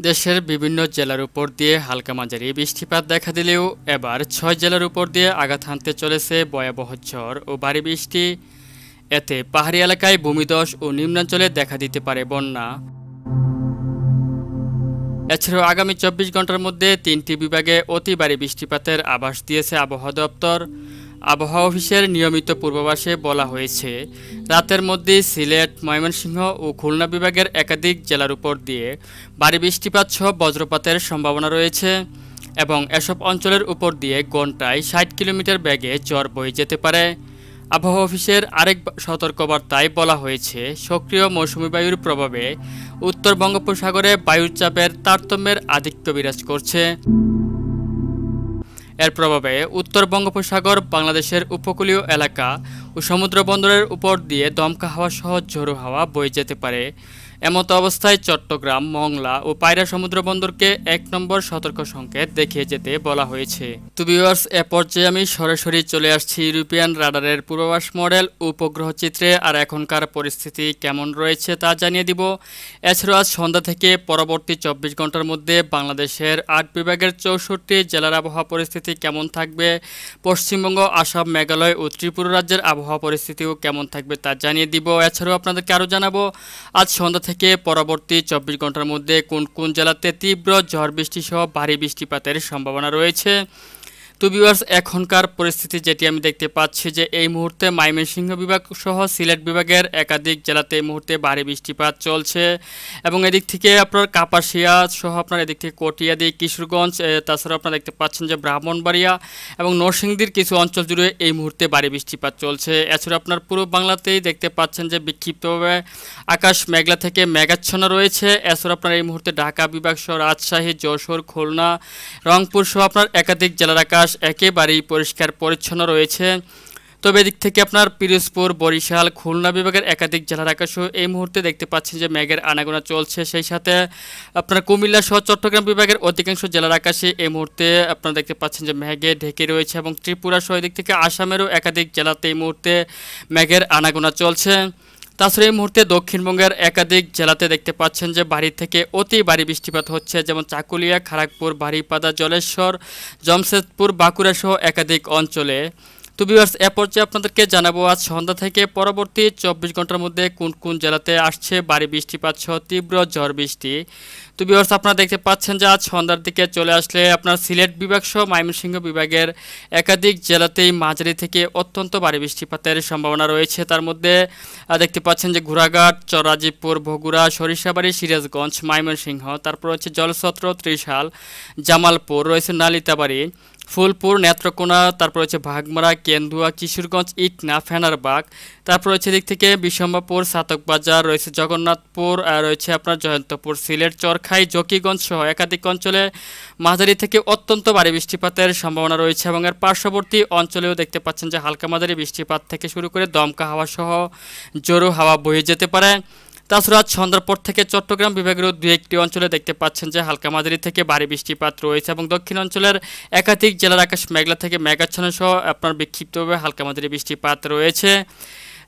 দেশের বিভিন্ন জেলার উপর দিয়ে হালকা মাঝারি বৃষ্টিপাত দেখা দিলেও এবার ৬ জেলার উপর দিয়ে আঘাত হানতে চলেছে ভয়াবহ ঝড় ও ভারী বৃষ্টি। এতে পাহাড়ি এলাকায় ভূমিধস ও নিম্নাঞ্চলে দেখা দিতে পারে বন্যা। এছাড়াও আগামী ২৪ ঘন্টার মধ্যে ৩টি বিভাগে অতি ভারী বৃষ্টিপাতের আভাস দিয়েছে আবহাওয়া দপ্তর। আবহাওয়া অফিসের নিয়মিত পূর্বাভাসে বলা হয়েছে, রাতের মধ্যে সিলেট, ময়মনসিংহ ও খুলনা বিভাগের একাধিক জেলার উপর দিয়ে ভারী বৃষ্টিপাত সহ বজ্রপাতের সম্ভাবনা রয়েছে এবং এসব অঞ্চলের উপর দিয়ে ঘন্টায় ৬০ কিলোমিটার বেগে ঝড় বয়ে যেতে পারে। আবহাওয়া অফিসের আরেক সতর্কবার্তায় বলা হয়েছে, সক্রিয় মৌসুমী বায়ুর প্রভাবে উত্তর বঙ্গোপসাগরে বায়ুর চাপের তারতম্যের আধিক্য বিরাজ করছে। এর প্রভাবে উত্তর বঙ্গোপসাগর, বাংলাদেশের উপকূলীয় এলাকা ও সমুদ্র বন্দরের উপর দিয়ে দমকা হাওয়া সহ ঝোড়ো হাওয়া বয়ে যেতে পারে। এমতো অবস্থায় চট্টগ্রাম, মংলা ও পায়রা সমুদ্র বন্দরকে ১ নম্বর সতর্ক সংকেত দেখিয়ে যেতে বলা হয়েছে। তো ভিউয়ার্স, এ পর্যায়ে আমি সরাসরি চলে আসছি ইউরোপিয়ান রাডারের পূর্বাভাস মডেল উপগ্রহ চিত্রে, আর এখনকার পরিস্থিতি কেমন রয়েছে তা জানিয়ে দিব। এছাড়াও আজ সন্ধ্যা থেকে পরবর্তী ২৪ ঘন্টার মধ্যে বাংলাদেশের ৮ বিভাগের ৬৪ জেলার আবহাওয়া পরিস্থিতি কেমন থাকবে, পশ্চিমবঙ্গ, আসাম, মেঘালয় ও ত্রিপুরা রাজ্যের আবহাওয়া পরিস্থিতিও কেমন থাকবে তা জানিয়ে দিব। এছাড়াও আপনাদেরকে আরও জানাবো আজ সন্ধ্যা থেকে পরবর্তী ২৪ ঘন্টার মধ্যে কোন কোন জেলাতে তীব্র ঝড় বৃষ্টি সহ ভারী বৃষ্টিপাতের সম্ভাবনা রয়েছে। তো ভিউয়ার্স, এখনকার পরিস্থিতি যেটি আমি দেখতে পাচ্ছি যে এই মুহূর্তে ময়মনসিংহ বিভাগ সহ সিলেট বিভাগের একাধিক জেলাতে এই মুহূর্তে ভারী বৃষ্টিপাত চলছে এবং এদিক থেকে আপনার কাপাসিয়া সহ আপনার এদিক থেকে কটিয়াদি, কিশোরগঞ্জ, তাছাড়া আপনারা দেখতে পাচ্ছেন যে ব্রাহ্মণবাড়িয়া এবং নরসিংদীর কিছু অঞ্চল জুড়ে এই মুহূর্তে ভারী বৃষ্টিপাত চলছে। এছাড়া আপনার পুরো বাংলাতেই দেখতে পাচ্ছেন যে বিক্ষিপ্তভাবে আকাশ মেঘলা থেকে মেঘাচ্ছন্ন রয়েছে। এছাড়া আপনার এই মুহূর্তে ঢাকা বিভাগ সহ রাজশাহী, যশোর, খুলনা, রংপুর সহ আপনার একাধিক জেলার আকাশ একেবারেই পরিষ্কার পরিচ্ছন্ন রয়েছে। তবে এদিক থেকে আপনার পিরোজপুর, বরিশাল, খুলনা বিভাগের একাধিক জেলার আকাশও এই মুহূর্তে দেখতে পাচ্ছেন যে মেঘের আনাগোনা চলছে। সেই সাথে আপনার কুমিল্লা সহ চট্টগ্রাম বিভাগের অধিকাংশ জেলার আকাশে এই মুহূর্তে আপনারা দেখতে পাচ্ছেন যে মেঘে ঢেকে রয়েছে এবং ত্রিপুরা সহ এদিক থেকে আসামেরও একাধিক জেলাতে এই মুহূর্তে মেঘের আনাগোনা চলছে। তাছাড়া এই মুহূর্তে দক্ষিণবঙ্গের একাধিক জেলাতে দেখতে পাচ্ছেন যে ভারী থেকে অতি ভারী বৃষ্টিপাত হচ্ছে, যেমন চাকুলিয়া, খড়গপুর, বারিপাদা, জলেশ্বর, জমশেদপুর, বাঁকুড়া সহ একাধিক অঞ্চলে। তো ভিউয়ার্স, এ পর্যায়ে আপনাদেরকে জানাবো আজ সন্ধ্যা থেকে পরবর্তী ২৪ ঘন্টার মধ্যে কোন কোন জেলাতে আসছে ভারী বৃষ্টিপাত সহ তীব্র ঝড় বৃষ্টি। তো ভিউয়ার্স, আপনারা দেখতে পাচ্ছেন যে আজ সন্ধ্যার দিকে চলে আসলে আপনার সিলেট বিভাগ সহ ময়মনসিংহ বিভাগের একাধিক জেলাতেই মাঝারি থেকে অত্যন্ত ভারী বৃষ্টিপাতের সম্ভাবনা রয়েছে। তার মধ্যে দেখতে পাচ্ছেন যে ঘোড়াঘাট, চরাজিপুর, বগুড়া, সরিষাবাড়ি, সিরাজগঞ্জ, ময়মনসিংহ, তারপর রয়েছে জলছত্র, ত্রিশাল, জামালপুর, রয়েছে নালিতাবাড়ি, ফুলপুর, নেত্রকোনা, তারপর রয়েছে ভাগমারা, কেন্দুয়া, কিশোরগঞ্জ, ইটনা, ফেনারবাগ, তারপর রয়েছে দিক থেকে বিশম্বাপুর, সাতকবাজার, রয়েছে জগন্নাথপুর, রয়েছে আপনার জয়ন্তপুর, সিলেট, চরখাই, জকিগঞ্জ সহ একাধিক অঞ্চলে মাঝারি থেকে অত্যন্ত ভারী বৃষ্টিপাতের সম্ভাবনা রয়েছে এবং এর পার্শ্ববর্তী অঞ্চলেও দেখতে পাচ্ছেন যে হালকা মাঝারি বৃষ্টিপাত থেকে শুরু করে দমকা হাওয়া সহ জোরো হাওয়া বয়ে যেতে পারে। তাছাড়া আজ সন্ধ্যার পর থেকে চট্টগ্রাম বিভাগের দু একটি অঞ্চলে দেখতে পাচ্ছেন যে হালকা মাঝারি থেকে ভারী বৃষ্টিপাত রয়েছে এবং দক্ষিণ অঞ্চলের একাধিক জেলার আকাশ মেঘলা থেকে মেঘাচ্ছন্ন সহ আপনার বিক্ষিপ্তভাবে হালকা মাঝারি বৃষ্টিপাত রয়েছে।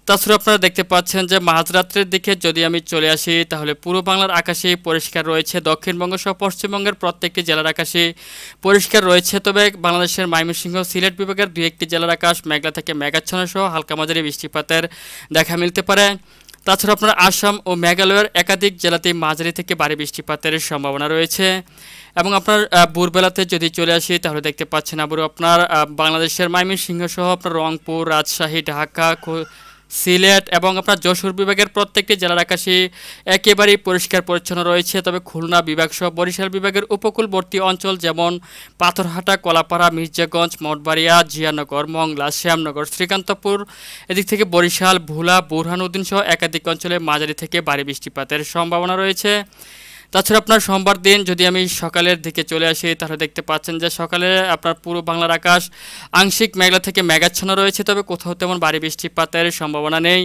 তাছাড়া আপনারা দেখতে পাচ্ছেন যে মাঝরাত্রের দিকে যদি আমি চলে আসি তাহলে পুরো বাংলার আকাশে পরিষ্কার রয়েছে, দক্ষিণবঙ্গ সহ পশ্চিমবঙ্গের প্রত্যেকটি জেলার আকাশে পরিষ্কার রয়েছে। তবে বাংলাদেশের ময়মনসিংহ, সিলেট বিভাগের দু একটি জেলার আকাশ মেঘলা থেকে মেঘাচ্ছন্ন সহ হালকা মাঝারি বৃষ্টিপাতের দেখা মিলতে পারে। তাছাড়া আপনার আসাম ও মেঘালয়ের একাধিক জেলাতেই মাঝারি থেকে ভারী বৃষ্টিপাতের সম্ভাবনা রয়েছে এবং আপনার ভোরবেলাতে যদি চলে আসি তাহলে দেখতে পাচ্ছেন আবারও আপনার বাংলাদেশের ময়মনসিংহ সহ আপনার রংপুর, রাজশাহী, ঢাকা, সিলেট এবং আপনার যশোর বিভাগের প্রত্যেকটি জেলার আকাশে একেবারেই পরিষ্কার পরিচ্ছন্ন রয়েছে। তবে খুলনা বিভাগ সহ বরিশাল বিভাগের উপকূলবর্তী অঞ্চল যেমন পাথরহাটা, কলাপাড়া, মির্জাগঞ্জ, মঠবাড়িয়া, জিয়ানগর, মংলা, শ্যামনগর, শ্রীকান্তপুর, এদিক থেকে বরিশাল, ভোলা, বুরহানুদ্দিন সহ একাধিক অঞ্চলে মাঝারি থেকে ভারী বৃষ্টিপাতের সম্ভাবনা রয়েছে। তাছাড়া আপনার সোমবার দিন যদি আমি সকালের দিকে চলে আসি তাহলে দেখতে পাচ্ছেন যে সকালে আপনার পুরো বাংলার আকাশ আংশিক মেঘলা থেকে মেঘাচ্ছন্ন রয়েছে, তবে কোথাও তেমন ভারী বৃষ্টিপাতের সম্ভাবনা নেই।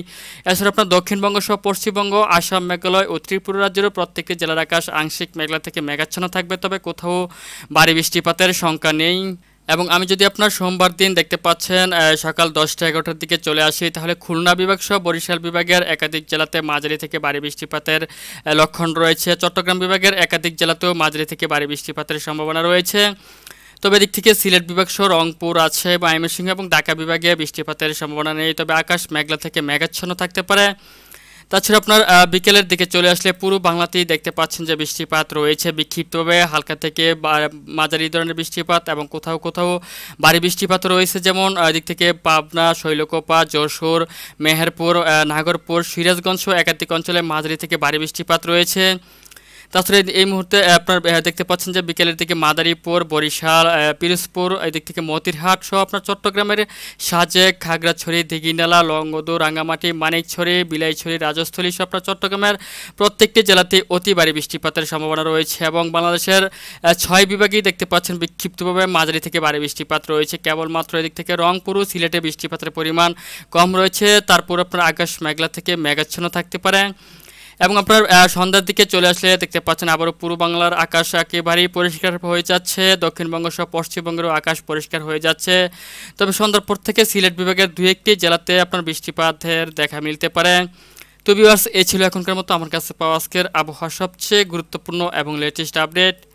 এছাড়া আপনার দক্ষিণবঙ্গ সহ পশ্চিমবঙ্গ, আসাম, মেঘালয় ও ত্রিপুরা রাজ্যেরও প্রত্যেকটি জেলার আকাশ আংশিক মেঘলা থেকে মেঘাচ্ছন্ন থাকবে, তবে কোথাও ভারী বৃষ্টিপাতের সংখ্যা নেই। এবং আমি যদি আপনার সোমবার দিন দেখতে পাচ্ছেন সকাল 10টা-11টার দিকে চলে আসি, তাহলে খুলনা বিভাগ সহ বরিশাল বিভাগের একাধিক জেলাতে মাঝারি থেকে ভারী বৃষ্টিপাতের লক্ষণ রয়েছে। চট্টগ্রাম বিভাগের একাধিক জেলাতেও মাঝারি থেকে ভারী বৃষ্টিপাতের সম্ভাবনা রয়েছে। তবে এদিক থেকে সিলেট বিভাগ সহ রংপুর আছে, ময়মনসিংহ এবং ঢাকা বিভাগে বৃষ্টিপাতের সম্ভাবনা নেই, তবে আকাশ মেঘলা থেকে মেঘাচ্ছন্ন থাকতে পারে। তাছাড়া আপনার বিকেলের দিকে চলে আসলে পুরো বাংলাতেই দেখতে পাচ্ছেন যে বৃষ্টিপাত রয়েছে, বিক্ষিপ্তভাবে হালকা থেকে মাঝারি ধরনের বৃষ্টিপাত এবং কোথাও কোথাও ভারী বৃষ্টিপাত রয়েছে। যেমন দিক থেকে পাবনা, শৈলকুপা, যশোর, মেহেরপুর, নাগরপুর, সিরাজগঞ্জ সহ একাধিক অঞ্চলে মাঝারি থেকে ভারী বৃষ্টিপাত রয়েছে। তাছাড়া এই মুহূর্তে আপনার দেখতে পাচ্ছেন যে বিকেলের দিকে মাদারীপুর, বরিশাল, পিরোজপুর, এদিক থেকে মতিরহাট সহ আপনার চট্টগ্রামের সাজেক, খাগড়াছড়ি, দিঘিনালা, লংগদু, রাঙ্গামাটি, মানিকছড়ি, বিলাইছড়ি, রাজস্থলী সহ আপনার চট্টগ্রামের প্রত্যেকটি জেলাতে অতি ভারী বৃষ্টিপাতের সম্ভাবনা রয়েছে। এবং বাংলাদেশের 6 বিভাগেই দেখতে পাচ্ছেন বিক্ষিপ্তভাবে মাঝারি থেকে ভারী বৃষ্টিপাত রয়েছে। কেবলমাত্র এদিক থেকে রংপুর ও সিলেটে বৃষ্টিপাতের পরিমাণ কম রয়েছে, তারপর আপনার আকাশ মেঘলা থেকে মেঘাচ্ছন্ন থাকতে পারে। এবং আপনার সন্ধ্যার দিকে চলে আসলে দেখতে পাচ্ছেন আবারও পূর্ব বাংলার আকাশ একেবারেই পরিষ্কার হয়ে যাচ্ছে, দক্ষিণবঙ্গ সহ পশ্চিমবঙ্গেরও আকাশ পরিষ্কার হয়ে যাচ্ছে। তবে সন্ধ্যার পর থেকে সিলেট বিভাগের 2-1টি জেলাতে আপনার বৃষ্টিপাতের দেখা মিলতে পারে। তো ভিউয়ার্স, এই ছিল এখনকার মতো আমার কাছে পাওয়া আজকের আবহাওয়ার সবচেয়ে গুরুত্বপূর্ণ এবং লেটেস্ট আপডেট।